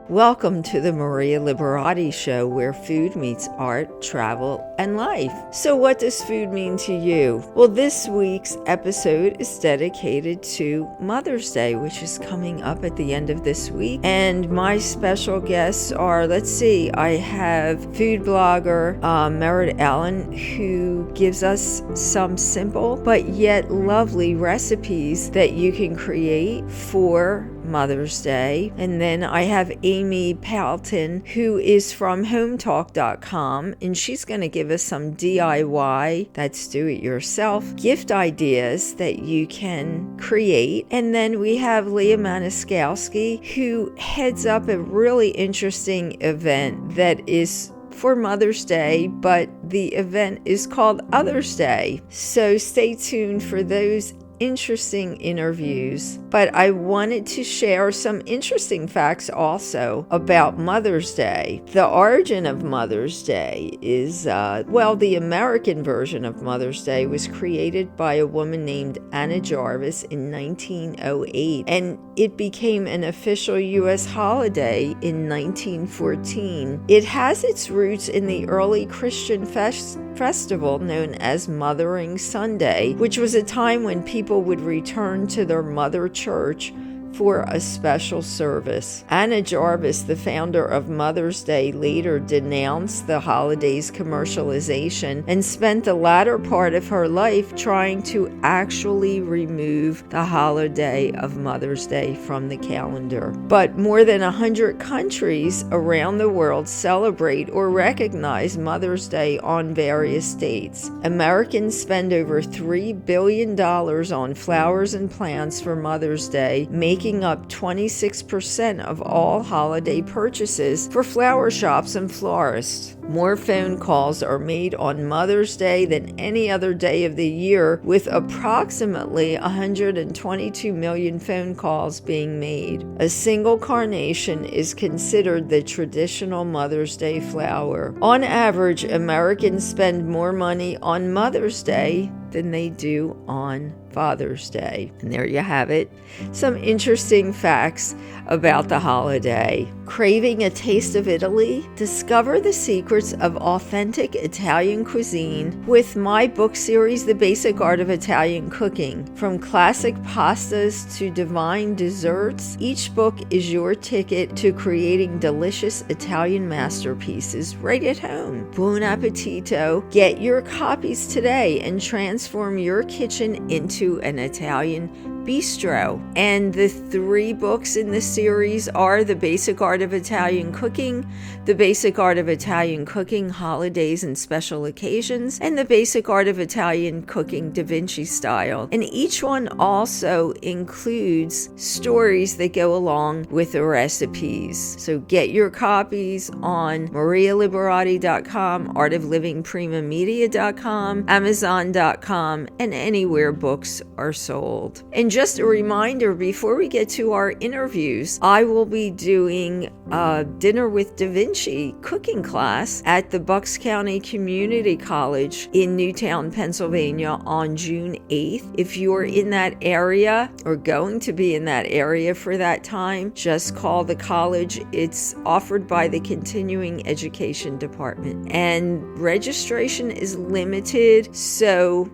Welcome to the Maria Liberati Show, where food meets art, travel, and life. So what does food mean to you? Well, this week's episode is dedicated to Mother's Day, which is coming up at the end of this week. And my special guests are, I have food blogger Merritt Allen, who gives us some simple but yet lovely recipes that you can create for Mother's Day. And then I have Amy Poulton, who is from hometalk.com, and she's going to give us some DIY, that's do-it-yourself, gift ideas that you can create. And then we have Lana Maniskowski, who heads up a really interesting event that is for Mother's Day, but the event is called Other's Day. So stay tuned for those interesting interviews. But I wanted to share some interesting facts also about Mother's Day. The origin of Mother's Day is, the American version of Mother's Day was created by a woman named Anna Jarvis in 1908, and it became an official U.S. holiday in 1914. It has its roots in the early Christian festival known as Mothering Sunday, which was a time when people would return to their mother church for a special service. Anna Jarvis, the founder of Mother's Day, later denounced the holiday's commercialization and spent the latter part of her life trying to actually remove the holiday of Mother's Day from the calendar. But more than 100 countries around the world celebrate or recognize Mother's Day on various dates. Americans spend over $3 billion on flowers and plants for Mother's Day, making up 26% of all holiday purchases for flower shops and florists. More phone calls are made on Mother's Day than any other day of the year, with approximately 122 million phone calls being made. A single carnation is considered the traditional Mother's Day flower. On average, Americans spend more money on Mother's Day than they do on Father's Day. And there you have it. Some interesting facts about the holiday. Craving a taste of Italy? Discover the secrets of authentic Italian cuisine with my book series, The Basic Art of Italian Cooking. From classic pastas to divine desserts, each book is your ticket to creating delicious Italian masterpieces right at home. Buon appetito! Get your copies today and transform your kitchen into an Italian bistro. And the 3 books in the series are The Basic Art of Italian Cooking, The Basic Art of Italian Cooking Holidays and Special Occasions, and The Basic Art of Italian Cooking Da Vinci Style. And each one also includes stories that go along with the recipes. So get your copies on marialiberati.com, artoflivingprimamedia.com, amazon.com, and anywhere books are sold. And just a reminder, before we get to our interviews, I will be doing a Dinner with Da Vinci cooking class at the Bucks County Community College in Newtown, Pennsylvania on June 8th. If you're in that area or going to be in that area for that time, just call the college. It's offered by the Continuing Education Department. And registration is limited, so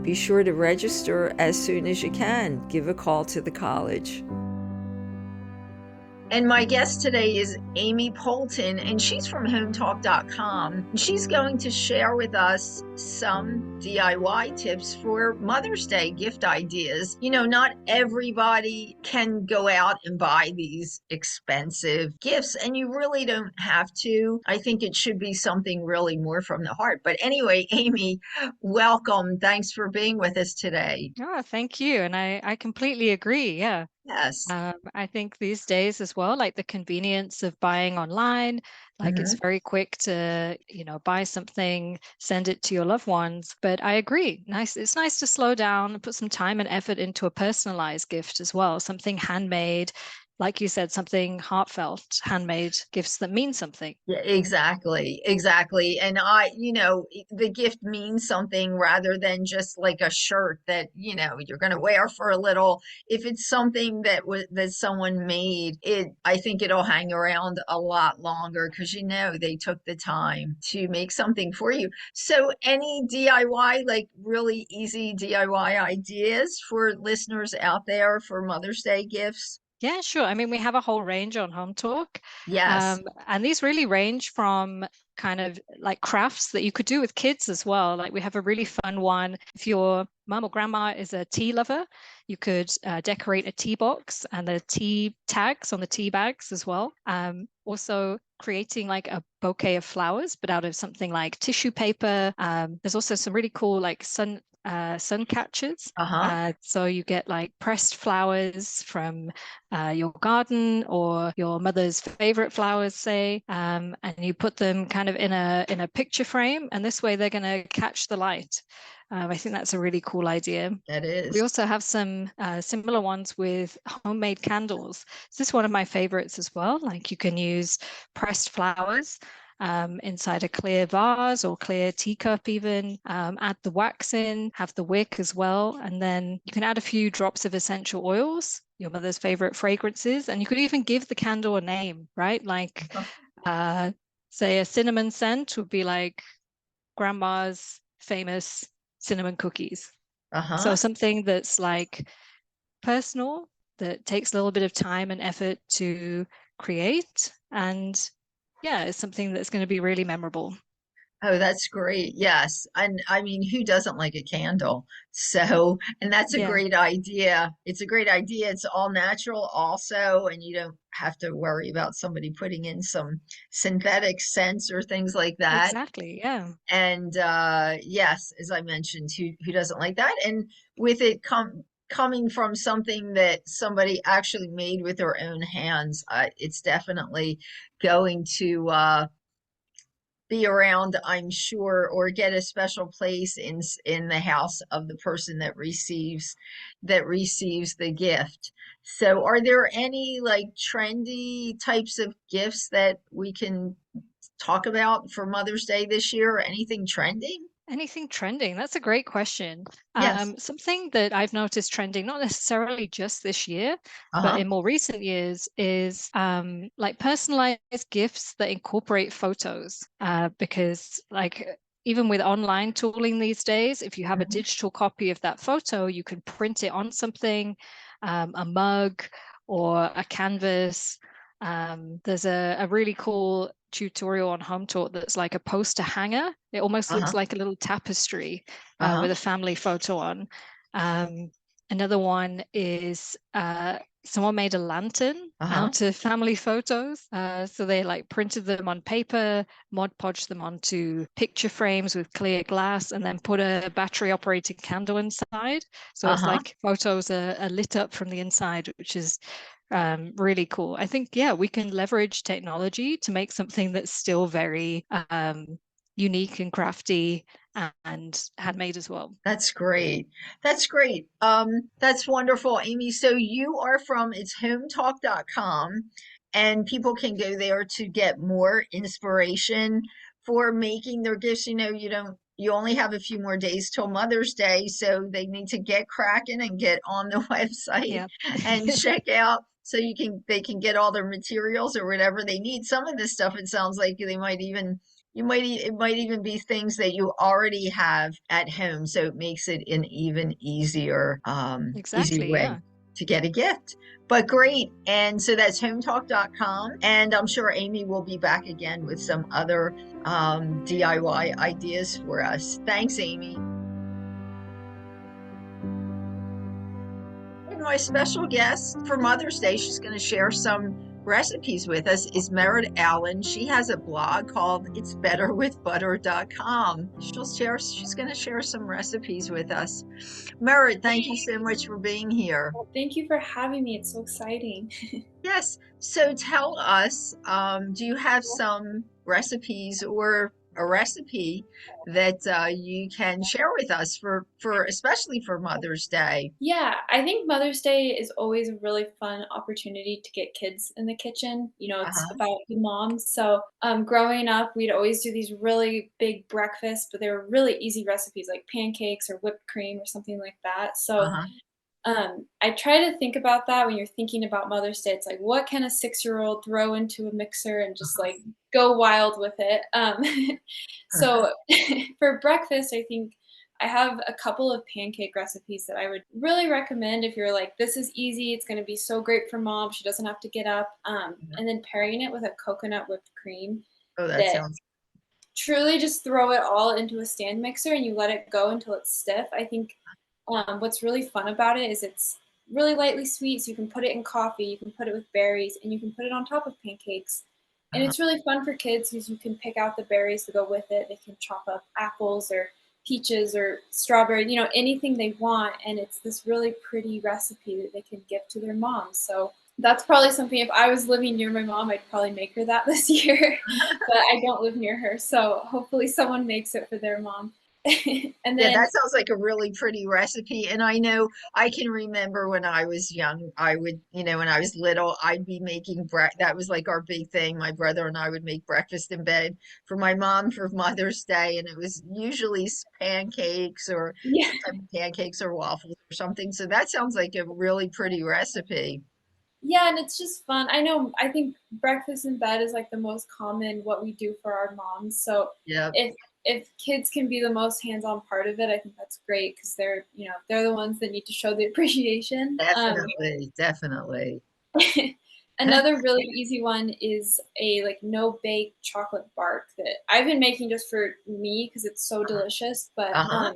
be sure to register as soon as you can. Give a call to the college. And my guest today is Amy Poulton, and she's from hometalk.com. She's going to share with us some DIY tips for Mother's Day gift ideas. You know, not everybody can go out and buy these expensive gifts, and you really don't have to. I think it should be something really more from the heart. But anyway, Amy, welcome. Thanks for being with us today. Oh, thank you. And I completely agree. Yeah. Yes. I think these days as well, like the convenience of buying online, like it's very quick to, buy something, send it to your loved ones. But I agree. It's nice to slow down and put some time and effort into a personalized gift as well, something handmade like you said, something heartfelt, handmade gifts that mean something. Yeah, exactly, exactly. And the gift means something rather than just like a shirt that, you're going to wear for a little. If it's something that someone made, I think it'll hang around a lot longer because they took the time to make something for you. So any DIY, like really easy DIY ideas for listeners out there for Mother's Day gifts? Yeah, sure. I mean, we have a whole range on Home Talk. Yes. And these really range from kind of like crafts that you could do with kids as well. Like we have a really fun one. If your mom or grandma is a tea lover, you could decorate a tea box and the tea tags on the tea bags as well. Also creating like a bouquet of flowers, but out of something like tissue paper. There's also some really cool like sun catchers. Uh-huh. So you get like pressed flowers from your garden or your mother's favorite flowers, say, and you put them kind of in a picture frame, and this way they're going to catch the light. I think that's a really cool idea. That We is. also have some similar ones with homemade candles. This is one of my favorites as well. Like you can use pressed flowers inside a clear vase or clear teacup even. Add the wax in, have the wick as well, and then you can add a few drops of essential oils, your mother's favorite fragrances, and you could even give the candle a name, right? Like, uh, say a cinnamon scent would be like grandma's famous cinnamon cookies. So Uh-huh. something that's like personal, that takes a little bit of time and effort to create, and yeah, it's something that's going to be really memorable. Oh, that's great. Yes. And I mean, who doesn't like a candle? So, and that's a Yeah, great idea. It's a great idea. It's all natural also, and you don't have to worry about somebody putting in some synthetic scents or things like that. exactly. Yeah, And yes, as I mentioned, who doesn't like that? And with it coming from something that somebody actually made with their own hands, it's definitely going to be around, I'm sure, or get a special place in the house of the person that receives the gift. So, are there any like trendy types of gifts that we can talk about for Mother's Day this year? Anything trending? anything trending? That's a great question. Yes. Something that I've noticed trending, not necessarily just this year, but Uh-huh. in more recent years, is like personalized gifts that incorporate photos. Because like even with online tooling these days, if you have a Mhm. digital copy of that photo, you can print it on something, a mug or a canvas. There's a really cool tutorial on Home Talk that's like a poster hanger. It almost looks Uh-huh. like a little tapestry Uh-huh. with a family photo on. Um, Another one is someone made a lantern Uh-huh. out of family photos. So they like printed them on paper, Mod Podged them onto picture frames with clear glass, and then put a battery operated candle inside. So it's Uh-huh. like photos are lit up from the inside, which is really cool. I think, yeah, we can leverage technology to make something that's still very unique and crafty and handmade as well. That's great. That's great. That's wonderful, Amy. So you are from it's hometalk.com, and people can go there to get more inspiration for making their gifts. You only have a few more days till Mother's Day, so they need to get cracking and get on the website Yeah. and check out so they can get all their materials or whatever they need. Some of this stuff, it sounds like it might even be things that you already have at home, so it makes it an even easier Exactly. way Yeah. to get a gift. But great. And so that's hometalk.com. And I'm sure Amy will be back again with some other DIY ideas for us. Thanks, Amy. And my special guest for Mother's Day, she's going to share some recipes with us, is Merritt Allen. She has a blog called It's Better with Butter.com. She's going to share some recipes with us. Merritt, thank you so much for being here. Well, thank you for having me. It's so exciting. Yes. So tell us, do you have some recipes or a recipe that you can share with us for especially for Mother's Day. Yeah, I think Mother's Day is always a really fun opportunity to get kids in the kitchen. It's Uh-huh. about the moms. So, growing up, we'd always do these really big breakfasts, but they were really easy recipes like pancakes or whipped cream or something like that. So, Uh-huh. I try to think about that when you're thinking about Mother's Day. It's like, what can a 6-year-old throw into a mixer and just like go wild with it? Uh-huh. So for breakfast, I think I have a couple of pancake recipes that I would really recommend if you're like, this is easy. It's going to be so great for mom. She doesn't have to get up. And then pairing it with a coconut whipped cream Oh, that that sounds truly just throw it all into a stand mixer and you let it go until it's stiff. I think what's really fun about it is it's really lightly sweet, so you can put it in coffee, you can put it with berries, and you can put it on top of pancakes. And uh-huh. it's really fun for kids because you can pick out the berries to go with it. They can chop up apples or peaches or strawberry, anything they want. And it's this really pretty recipe that they can give to their moms. So that's probably something, if I was living near my mom, I'd probably make her that this year. But I don't live near her. So hopefully someone makes it for their mom. And Yeah, then that sounds like a really pretty recipe. And I know I can remember when I was young, I would, when I was little, I'd be making that was like our big thing. My brother and I would make breakfast in bed for my mom for Mother's Day, and it was usually pancakes or yeah. some type of pancakes or waffles or something. So that sounds like a really pretty recipe. Yeah, and it's just fun. I think breakfast in bed is like the most common what we do for our moms. So Yep, if kids can be the most hands-on part of it, I think that's great because they're the ones that need to show the appreciation. definitely, definitely. Another really easy one is a like no bake chocolate bark that I've been making just for me because it's so delicious. But Uh-huh,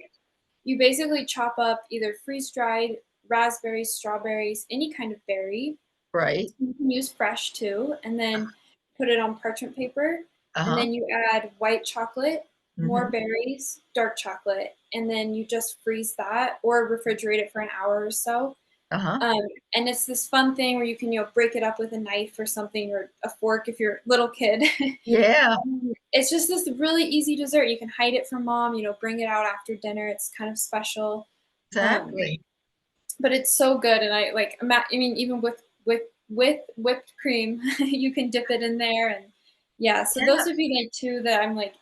you basically chop up either freeze-dried raspberries, strawberries, any kind of berry. right. You can use fresh too, and then put it on parchment paper. And Uh-huh. then you add white chocolate, more Hmm. berries, dark chocolate, and then you just freeze that or refrigerate it for an hour or so. Uh-huh. Um, and it's this fun thing where you can, break it up with a knife or something or a fork if you're a little kid. Yeah, It's just this really easy dessert. You can hide it from mom, bring it out after dinner. It's kind of special. Um, exactly. but it's so good, and I like. I mean, even with whipped cream, you can dip it in there, and yeah. So Yeah. those would be like two that I'm like.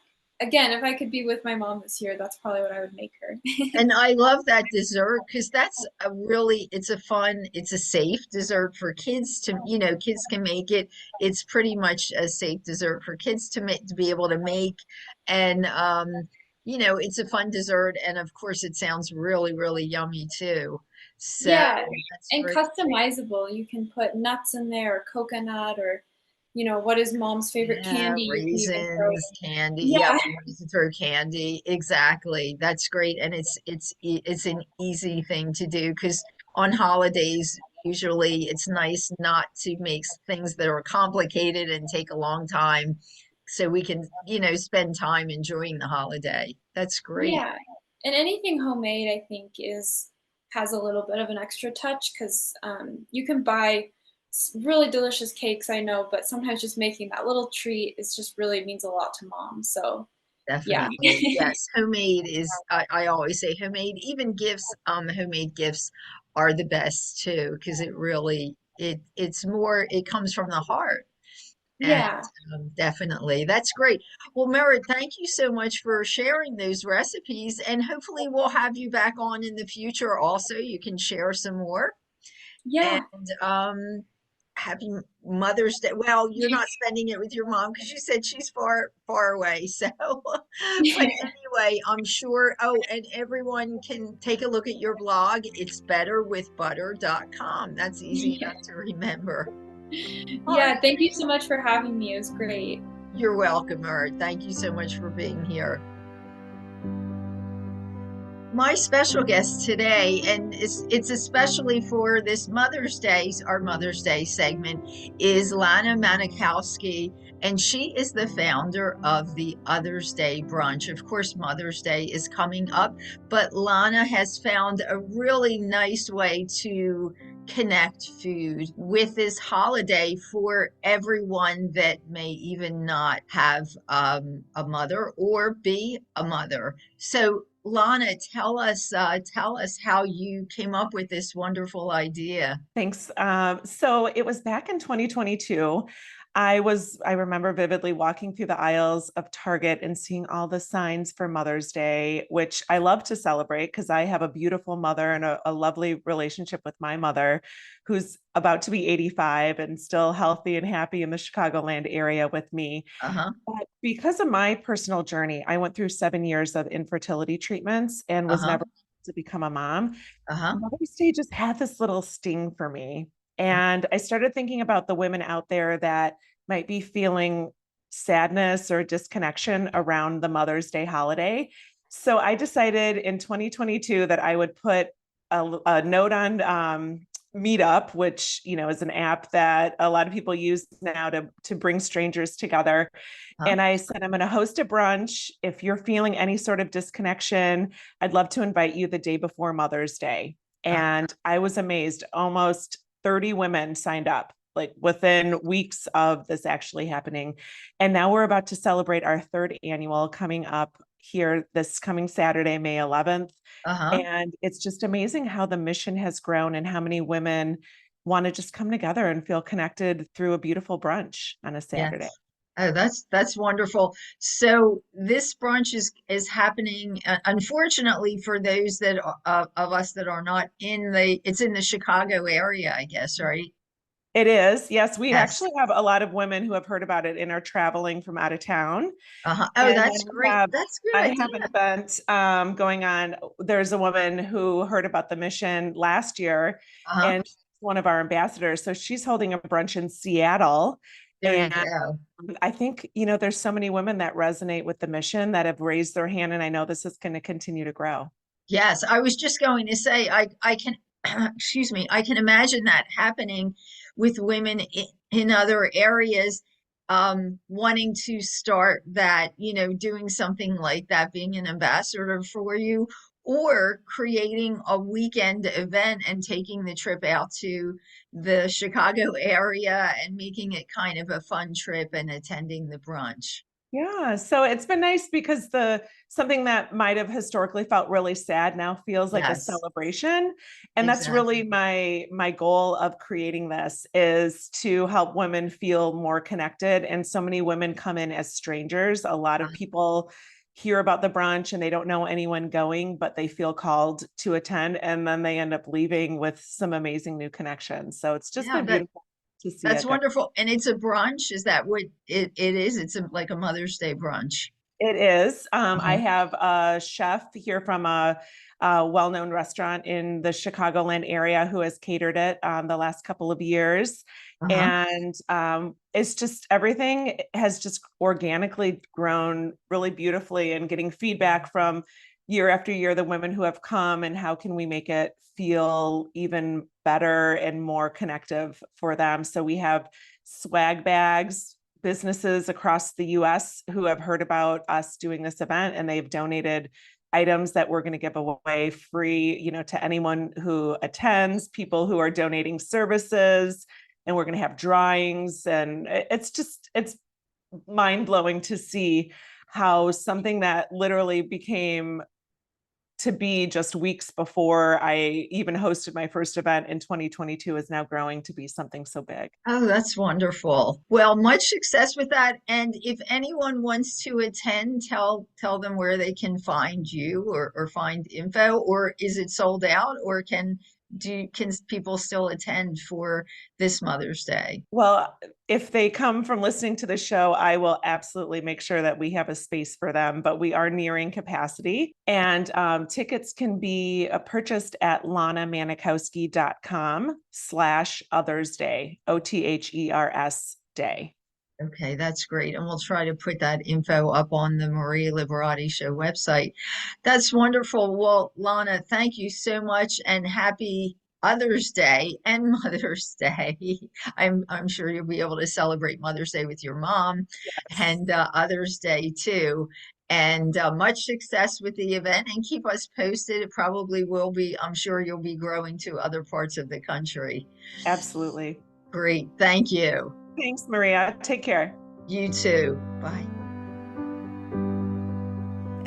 Again, if I could be with my mom this year, that's probably what I would make her. And I love that dessert because that's a really, it's a fun, it's a safe dessert for kids to, kids can make it. It's pretty much a safe dessert for kids to make, to be able to make. And, it's a fun dessert. And of course, it sounds really, really yummy too. So Yeah, that's and great. customizable. You can put nuts in there, or coconut, or what is mom's favorite Yeah, candy. You can even throw raisins, in. candy. Yep, Yeah, ways to throw candy. Exactly. That's great, and it's an easy thing to do because on holidays usually it's nice not to make things that are complicated and take a long time, so we can spend time enjoying the holiday. That's great. yeah, and anything homemade, I think, is has a little bit of an extra touch because you can buy really delicious cakes, I know, but sometimes just making that little treat is just really means a lot to mom. So yeah, Definitely. Yes. Homemade is, I always say homemade, even gifts, homemade gifts are the best too, because it really, it's more, it comes from the heart. And yeah, definitely, that's great. Well, Merritt, thank you so much for sharing those recipes. And hopefully we'll have you back on in the future also. You can share some more. And yeah. happy Mother's Day. Well, you're not spending it with your mom because you said she's far, far away. So, but anyway, I'm sure. Oh, and everyone can take a look at your blog. It's betterwithbutter.com. That's easy enough to remember. All right. Yeah, thank you so much for having me. It was great. You're welcome, Art. Thank you so much for being here. My special guest today, and it's especially for this Mother's Day, our Mother's Day segment, is Lana Maniskowski, and she is the founder of the Others Day Brunch. Of course, Mother's Day is coming up, but Lana has found a really nice way to connect food with this holiday for everyone that may even not have a mother or be a mother. So Lana, tell us how you came up with this wonderful idea. Thanks. So it was back in 2022. I remember vividly walking through the aisles of Target and seeing all the signs for Mother's Day, which I love to celebrate because I have a beautiful mother and a lovely relationship with my mother, who's about to be 85 and still healthy and happy in the Chicagoland area with me. Uh-huh. But because of my personal journey, I went through 7 years of infertility treatments and was Uh-huh. never to become a mom. Uh-huh. Mother's Day just had this little sting for me. And I started thinking about the women out there that might be feeling sadness or disconnection around the Mother's Day holiday. So I decided in 2022 that I would put a note on Meetup, which is an app that a lot of people use now to bring strangers together. Huh? And I said, I'm going to host a brunch. If you're feeling any sort of disconnection, I'd love to invite you the day before Mother's Day. And I was amazed. Almost 30 women signed up, like within weeks of this actually happening. And now we're about to celebrate our third annual coming up here this coming Saturday, May 11th. Uh-huh. And it's just amazing how the mission has grown and how many women want to just come together and feel connected through a beautiful brunch on a Saturday. Yes. Oh, that's wonderful. So this brunch is happening. Unfortunately, for those that of us that are not it's in the Chicago area, I guess, right? It is. Yes, we Yes. actually have a lot of women who have heard about it and are traveling from out of town. Uh-huh. Oh, And that's then great. That's a good I idea. have an event going on. There's a woman who heard about the mission last year, Uh-huh. and she's one of our ambassadors. So she's holding a brunch in Seattle. There you And go. I think, there's so many women that resonate with the mission that have raised their hand, and I know this is going to continue to grow. Yes, I was just going to say I can excuse me, I can imagine that happening with women in other areas wanting to start that, doing something like that, being an ambassador for you, or creating a weekend event and taking the trip out to the Chicago area and making it kind of a fun trip and attending the brunch. Yeah, so it's been nice because something that might have historically felt really sad now feels like a Yes, celebration. And that's exactly. really my goal of creating this, is to help women feel more connected. And so many women come in as strangers. A lot of people hear about the brunch and they don't know anyone going, but they feel called to attend, and then they end up leaving with some amazing new connections. So it's just Yeah, been beautiful to see that's it. wonderful. And it's a brunch. Is that what it is? It's like a Mother's Day brunch. It is. I Mhm. have a chef here from a well-known restaurant in the Chicagoland area who has catered it the last couple of years. Uh-huh. And it's just, everything has just organically grown really beautifully, and getting feedback from year after year, the women who have come, and how can we make it feel even better and more connective for them. So we have swag bags, businesses across the US who have heard about us doing this event, and they've donated items that we're going to give away free, to anyone who attends, people who are donating services, and we're going to have drawings. And it's mind-blowing to see how something that literally became to be just weeks before I even hosted my first event in 2022 is now growing to be something so big. Oh, that's wonderful. Well, much success with that. And if anyone wants to attend, tell them where they can find you, or find info, or is it sold out, or can people still attend for this Mother's Day? Well, if they come from listening to the show, I will absolutely make sure that we have a space for them, but we are nearing capacity. And tickets can be purchased at lanamanikowski.com/othersday, OTHERS day. Okay, that's great. And we'll try to put that info up on the Maria Liberati Show website. That's wonderful. Well, Lana, thank you so much and happy Mother's Day and Mother's Day. I'm sure you'll be able to celebrate Mother's Day with your mom Yes. and Mother's Day too. And much success with the event and keep us posted. It probably will be, I'm sure you'll be growing to other parts of the country. Absolutely. Great. Thank you. Thanks, Maria. Take care. You too. Bye.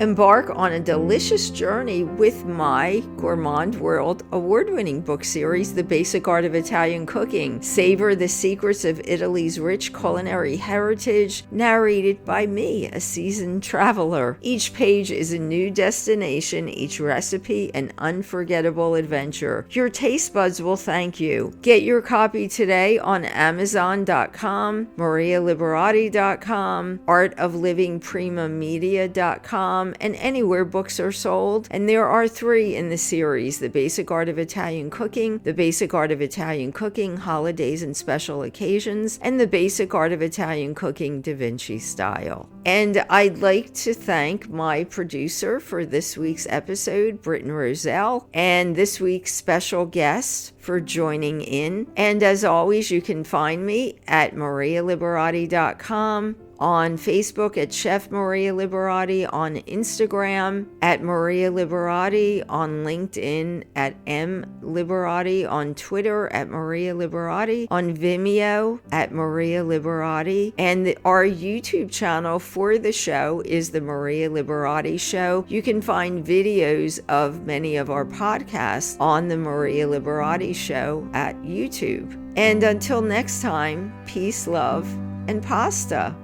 Embark on a delicious journey with my Gourmand World award-winning book series, The Basic Art of Italian Cooking. Savor the secrets of Italy's rich culinary heritage, narrated by me, a seasoned traveler. Each page is a new destination, each recipe an unforgettable adventure. Your taste buds will thank you. Get your copy today on Amazon.com, MariaLiberati.com, ArtOfLivingPrimaMedia.com, and anywhere books are sold. And there are 3 in the series: The Basic Art of Italian Cooking, The Basic Art of Italian Cooking, Holidays and Special Occasions, and The Basic Art of Italian Cooking, Da Vinci Style. And I'd like to thank my producer for this week's episode, Britton Roselle, and this week's special guest for joining in. And as always, you can find me at MariaLiberati.com, on Facebook at Chef Maria Liberati, on Instagram at Maria Liberati, on LinkedIn at M Liberati, on Twitter at Maria Liberati, on Vimeo at Maria Liberati, and our YouTube channel for the show is the Maria Liberati Show. You can find videos of many of our podcasts on the Maria Liberati Show at YouTube. And until next time, peace, love, and pasta.